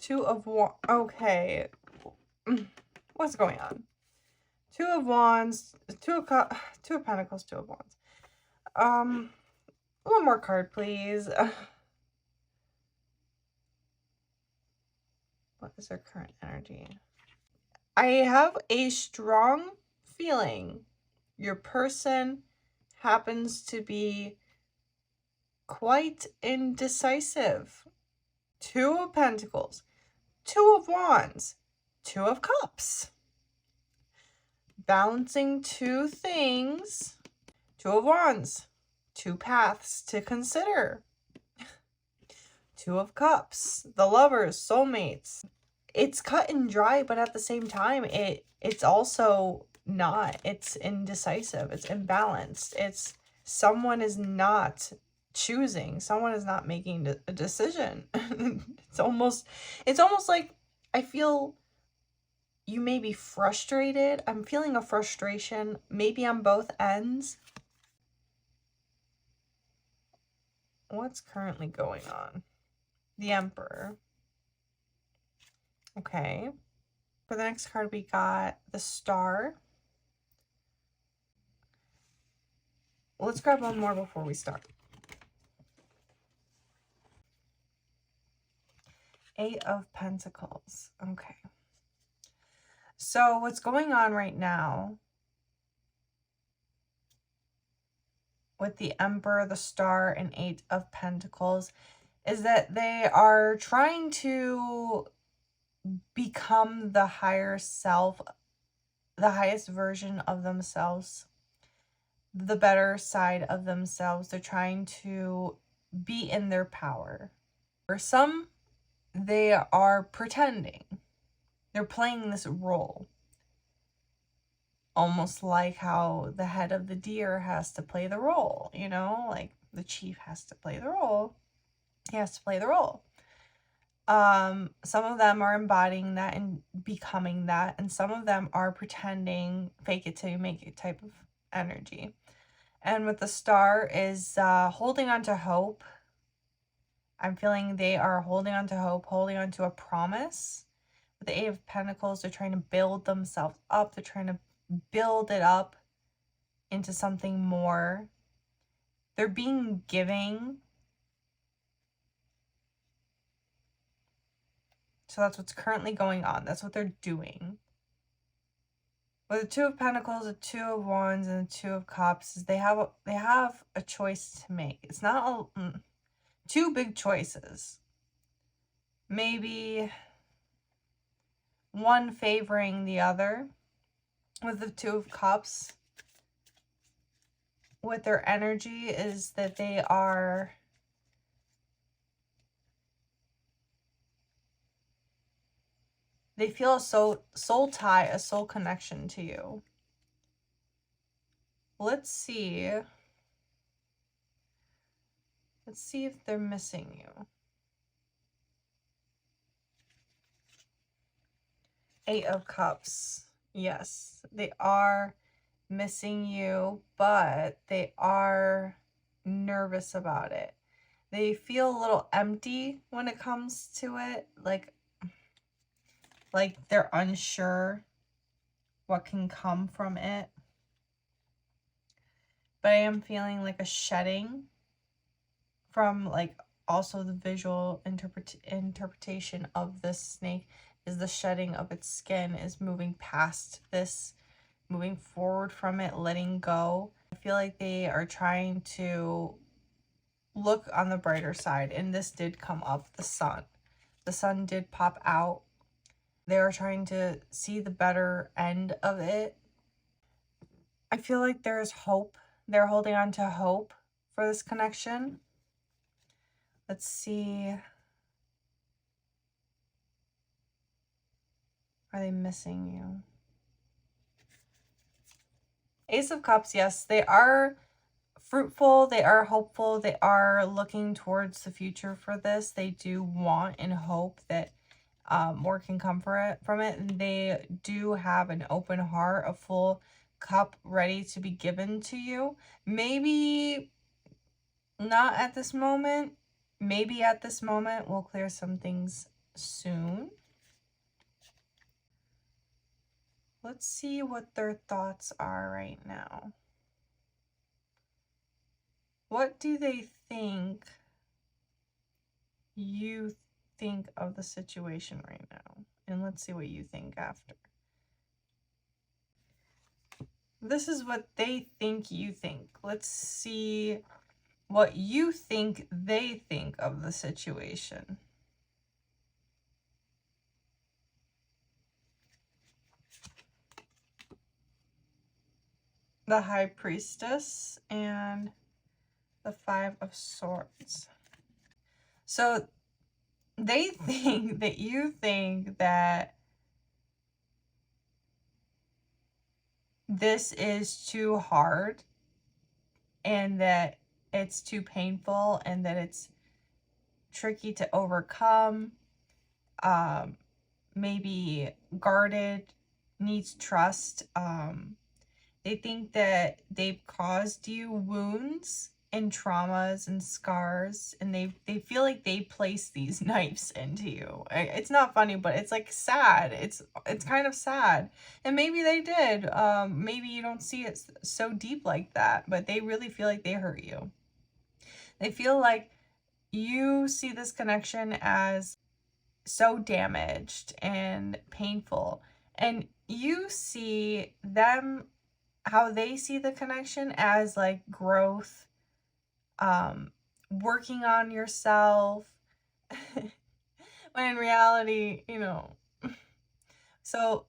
Two of Wands. Okay. What's going on? 2 of Wands. 2 of Pentacles. 2 of Wands. One more card, please. What is their current energy? I have a strong feeling your person happens to be quite indecisive. 2 of Pentacles, 2 of Wands, 2 of Cups. Balancing 2 things. 2 of Wands, 2 paths to consider. 2 of Cups, the lovers, soulmates. It's cut and dry, but at the same time, it's also not. It's indecisive. It's imbalanced. It's someone is not choosing. Someone is not making a decision. It's almost like I feel you may be frustrated. I'm feeling a frustration, maybe on both ends. What's currently going on? The Emperor. Okay. For the next card, we got the Star. Let's grab one more before we start. 8 of Pentacles. Okay. So what's going on right now with the Emperor, the Star, and 8 of Pentacles is that they are trying to become the higher self, the highest version of themselves, the better side of themselves. They're trying to be in their power. For some, they are pretending. They're playing this role. Almost like how the head of the deer has to play the role, you know? Like the chief has to play the role. He has to play the role. Some of them are embodying that and becoming that, and some of them are pretending, fake it till you make it type of energy. And with the star is holding on to hope. I'm feeling they are holding on to hope, holding on to a promise. With the Eight of Pentacles, they're trying to build themselves up. They're trying to build it up into something more. They're being giving. So that's what's currently going on. That's what they're doing. With the Two of Pentacles, the Two of Wands, and the Two of Cups, they have a choice to make. It's not two big choices. Maybe one favoring the other. With the Two of Cups, with their energy is that they feel a soul tie, a soul connection to you. Let's see. Let's see if they're missing you. Eight of Cups. Yes, they are missing you, but they are nervous about it. They feel a little empty when it comes to it, like they're unsure what can come from it. But I am feeling like a shedding from like also the visual interpretation of this snake is the shedding of its skin, is moving past this, moving forward from it, letting go. I feel like they are trying to look on the brighter side, and this did come up, the sun. The sun did pop out. They are trying to see the better end of it. I feel like there's hope. They're holding on to hope for this connection. Let's see. Are they missing you? Ace of Cups, yes, they are fruitful, they are hopeful, they are looking towards the future for this. They do want and hope that more can come from it. And they do have an open heart, a full cup ready to be given to you. Maybe not at this moment. Maybe at this moment. We'll clear some things soon. Let's see what their thoughts are right now. What do they think you think of the situation right now? And let's see what you think after. This is what they think you think. Let's see what you think they think of the situation. The High Priestess and the Five of Swords. So they think that you think that this is too hard and that it's too painful and that it's tricky to overcome, maybe guarded, needs trust. They think that they've caused you wounds and traumas and scars, and they feel like they placed these knives into you. It's not funny, but it's like sad. It's kind of sad. And maybe they did. Maybe you don't see it so deep like that, but they really feel like they hurt you. They feel like you see this connection as so damaged and painful, and you see them, how they see the connection as like growth, working on yourself, when in reality, you know, so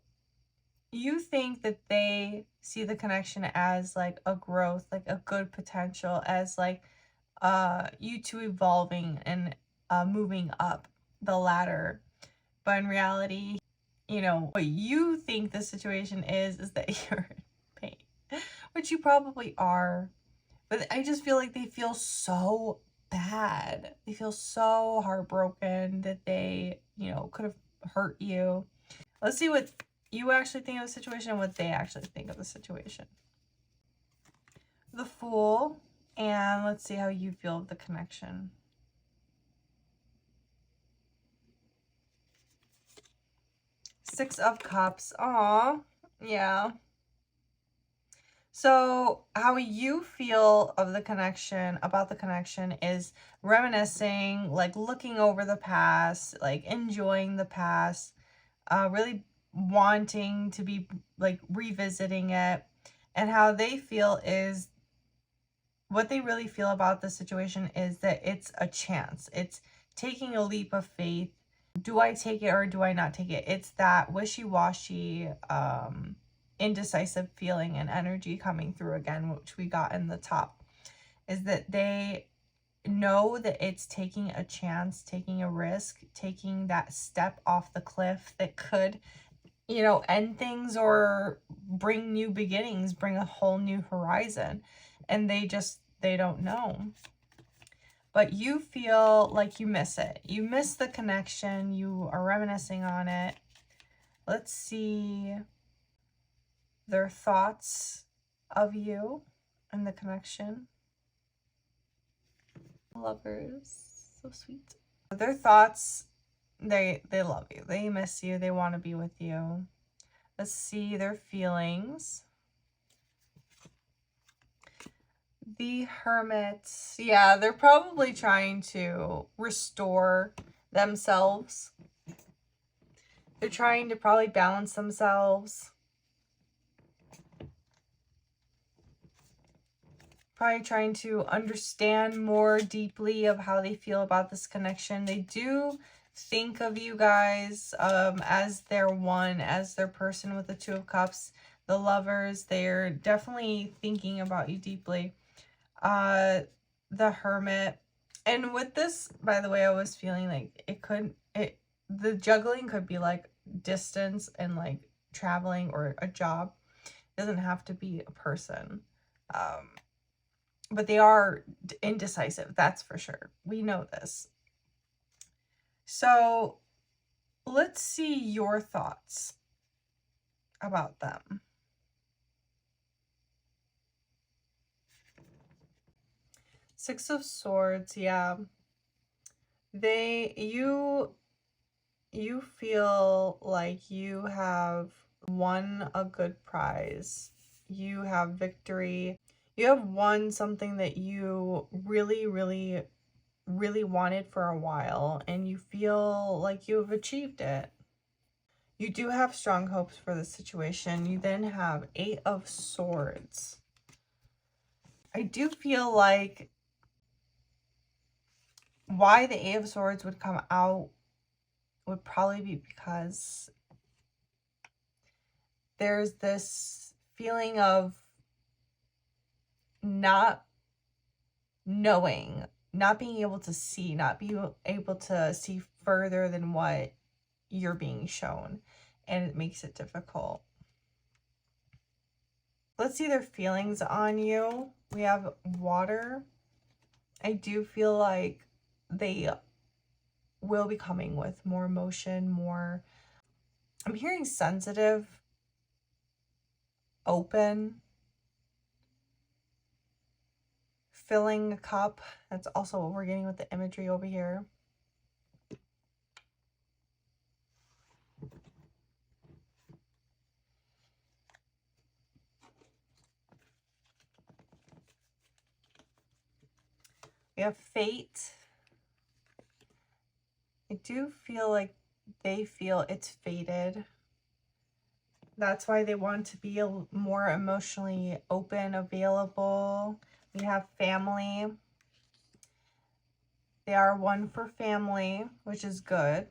you think that they see the connection as like a growth, like a good potential, as like you two evolving and moving up the ladder. But in reality, you know, what you think the situation is that you're in pain, which you probably are. But I just feel like they feel so bad. They feel so heartbroken that they, you know, could have hurt you. Let's see what you actually think of the situation and what they actually think of the situation. The Fool, and let's see how you feel of the connection. Six of Cups. Aw, yeah. So how you feel of the connection, about the connection, is reminiscing, like looking over the past, like enjoying the past, really wanting to be like revisiting it. And how they feel is, what they really feel about the situation is that it's a chance. It's taking a leap of faith. Do I take it or do I not take it? It's that wishy-washy, indecisive feeling and energy coming through again, which we got in the top, is that they know that it's taking a chance, taking a risk, taking that step off the cliff that could, you know, end things or bring new beginnings, bring a whole new horizon. And they don't know. But you feel like you miss it. You miss the connection. You are reminiscing on it. Let's see their thoughts of you and the connection. Lovers, so sweet. Their thoughts, they love you. They miss you. They want to be with you. Let's see their feelings. The Hermit. Yeah, they're probably trying to restore themselves. They're trying to probably balance themselves. Probably trying to understand more deeply of how they feel about this connection. They do think of you guys as their one, as their person with the Two of Cups. The Lovers, they're definitely thinking about you deeply. The Hermit. And with this, by the way, I was feeling like the juggling could be like distance and like traveling or a job. It doesn't have to be a person. But they are indecisive, that's for sure. We know this. So let's see your thoughts about them. Six of Swords, yeah. You feel like you have won a good prize. You have victory. You have won something that you really, really, really wanted for a while, and you feel like you have achieved it. You do have strong hopes for the situation. You then have Eight of Swords. I do feel like why the Eight of Swords would come out would probably be because there's this feeling of not knowing, not being able to see, not being able to see further than what you're being shown, and it makes it difficult. Let's see their feelings on you. We have Water. I do feel like they will be coming with more emotion, more, I'm hearing sensitive, open, filling a cup. That's also what we're getting with the imagery over here. We have Fate. I do feel like they feel it's fated. That's why they want to be more emotionally open, available. We have Family. They are one for family, which is good,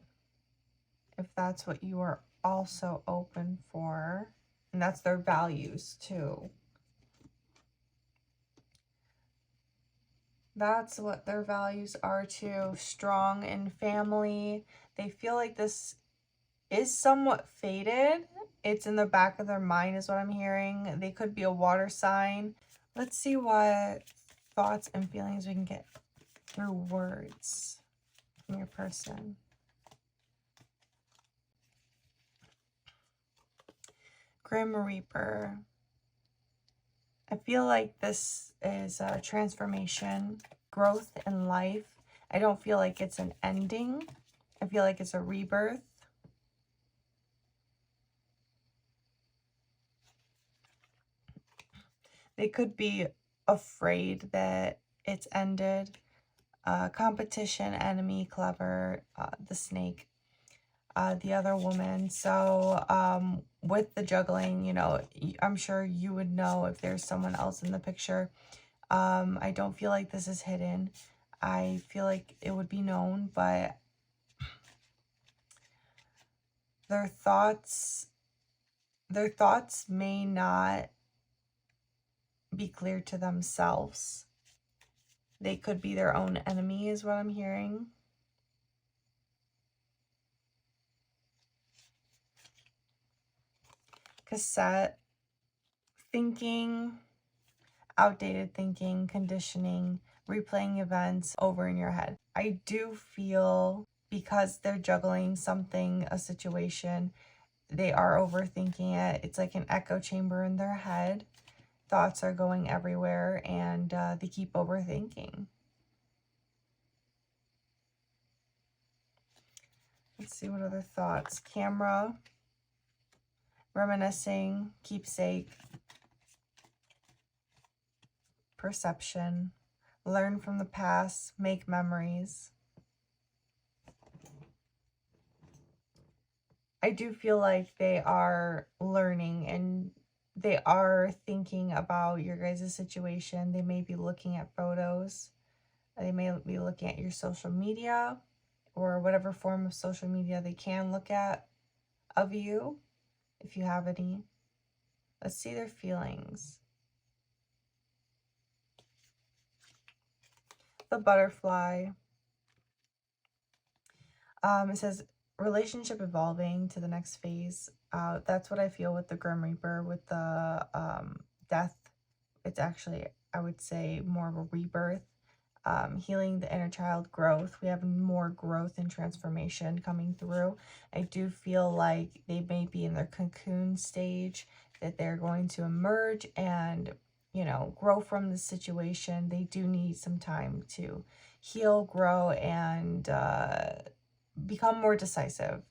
if that's what you are also open for. And that's their values too. That's what their values are too. Strong in family. They feel like this is somewhat faded. It's in the back of their mind is what I'm hearing. They could be a water sign. Let's see what thoughts and feelings we can get through words from your person. Grim Reaper. I feel like this is a transformation, growth in life. I don't feel like it's an ending. I feel like it's a rebirth. They could be afraid that it's ended. Competition, enemy, clever, the snake, the other woman. So with the juggling, you know, I'm sure you would know if there's someone else in the picture. I don't feel like this is hidden. I feel like it would be known, but their thoughts may not be clear to themselves. They could be their own enemy is what I'm hearing. Cassette, thinking, outdated thinking, conditioning, replaying events over in your head. I do feel because they're juggling something, a situation, they are overthinking it. It's like an echo chamber in their head. Thoughts are going everywhere and they keep overthinking. Let's see what other thoughts. Camera, reminiscing, keepsake, perception, learn from the past, make memories. I do feel like they are learning and they are thinking about your guys' situation. They may be looking at photos. They may be looking at your social media or whatever form of social media they can look at of you, if you have any. Let's see their feelings. The butterfly. It says relationship evolving to the next phase. That's what I feel with the Grim Reaper, with the death. It's actually, I would say, more of a rebirth. Healing the inner child growth. We have more growth and transformation coming through. I do feel like they may be in their cocoon stage, that they're going to emerge and, you know, grow from the situation. They do need some time to heal, grow, and become more decisive.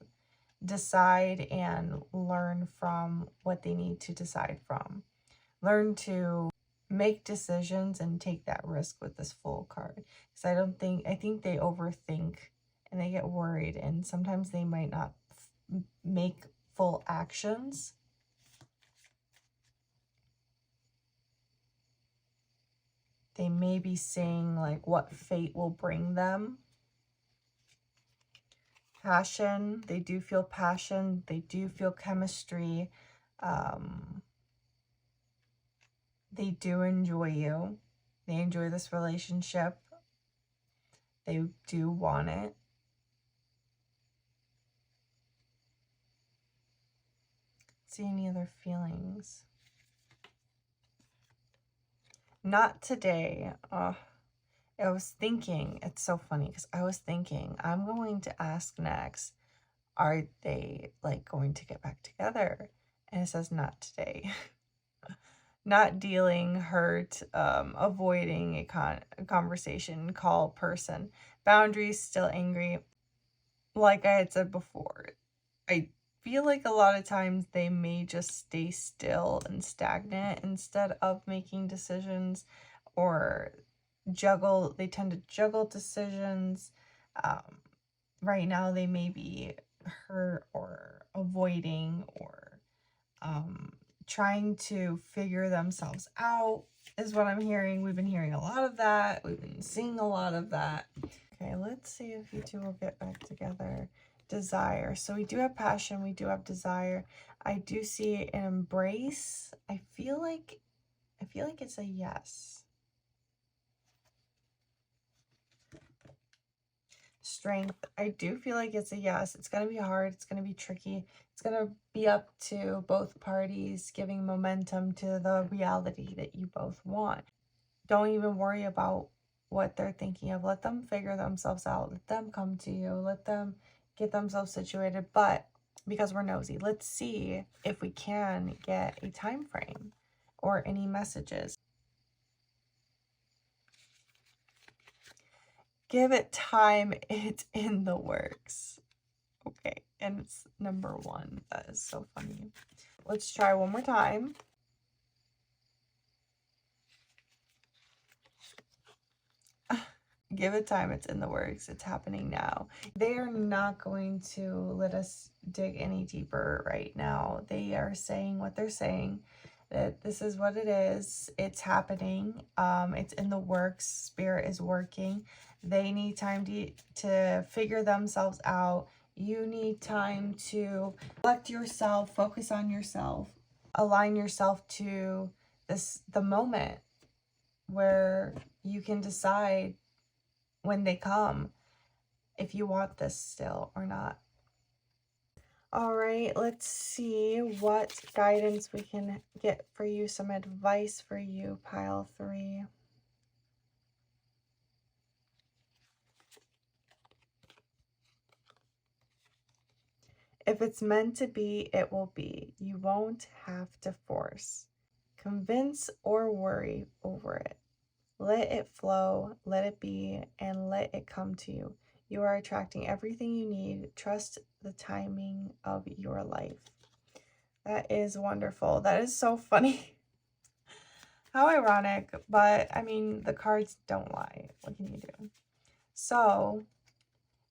Decide and learn from what they need to decide from. Learn to make decisions and take that risk with this Fool card. Because I think they overthink and they get worried and sometimes they might not make full actions. They may be seeing like what fate will bring them. Passion, they do feel passion, they do feel chemistry. They do enjoy you. They enjoy this relationship. They do want it. See any other feelings? Not today. I was thinking, it's so funny because I was thinking, I'm going to ask next, are they like going to get back together? And it says not today. Not dealing, hurt, avoiding a conversation, call, person. Boundaries, still angry. Like I had said before, I feel like a lot of times they may just stay still and stagnant instead of making decisions or juggle. They tend to juggle decisions. Right now they may be hurt or avoiding or trying to figure themselves out is what I'm hearing. We've been hearing a lot of that. We've been seeing a lot of that. Okay, let's see if you two will get back together. Desire. So we do have passion. We do have desire. I do see an embrace. I feel like it's a yes. Strength. I do feel like it's a yes. It's going to be hard. It's going to be tricky. It's going to be up to both parties giving momentum to the reality that you both want. Don't even worry about what they're thinking of. Let them figure themselves out. Let them come to you. Let them get themselves situated. But because we're nosy, let's see if we can get a time frame or any messages. Give it time. It's in the works. Okay, and it's number 1. That is so funny. Let's try one more time. Give it time. It's in the works. It's happening now. They are not going to let us dig any deeper right now. They are saying what they're saying, that this is what it is. It's happening. It's in the works. Spirit is working. They need time to figure themselves out. You need time to reflect yourself, focus on yourself, align yourself to the moment where you can decide when they come if you want this still or not. All right, let's see what guidance we can get for you, some advice for you, pile 3. If it's meant to be, it will be. You won't have to force, convince, or worry over it. Let it flow, let it be, and let it come to you. You are attracting everything you need. Trust the timing of your life. That is wonderful. That is so funny. How ironic, but I mean, the cards don't lie. What can you do? So,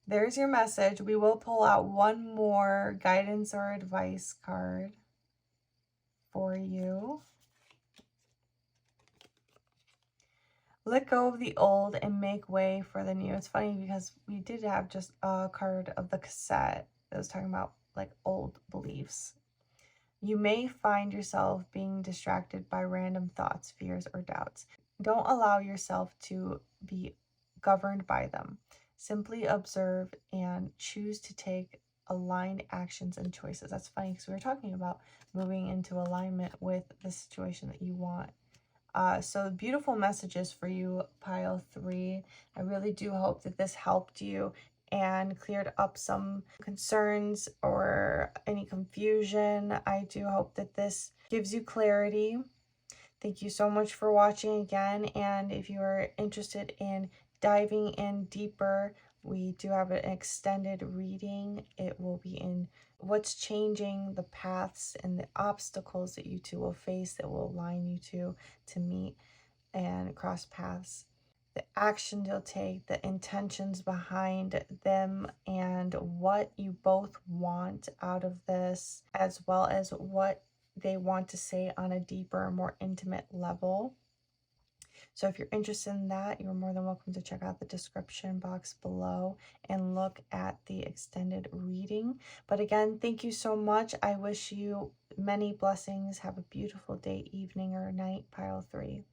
there's your message. We will pull out one more guidance or advice card for you. Let go of the old and make way for the new. It's funny because we did have just a card of the cassette that was talking about like old beliefs. You may find yourself being distracted by random thoughts, fears, or doubts. Don't allow yourself to be governed by them. Simply observe and choose to take aligned actions and choices. That's funny because we were talking about moving into alignment with the situation that you want. So beautiful messages for you, pile 3. I really do hope that this helped you and cleared up some concerns or any confusion. I do hope that this gives you clarity. Thank you so much for watching again. And if you are interested in diving in deeper, we do have an extended reading. It will be in what's changing, the paths and the obstacles that you two will face that will align you two to meet and cross paths. The actions you'll take, the intentions behind them, and what you both want out of this, as well as what they want to say on a deeper, more intimate level. So if you're interested in that, you're more than welcome to check out the description box below and look at the extended reading. But again, thank you so much. I wish you many blessings. Have a beautiful day, evening, or night, pile 3.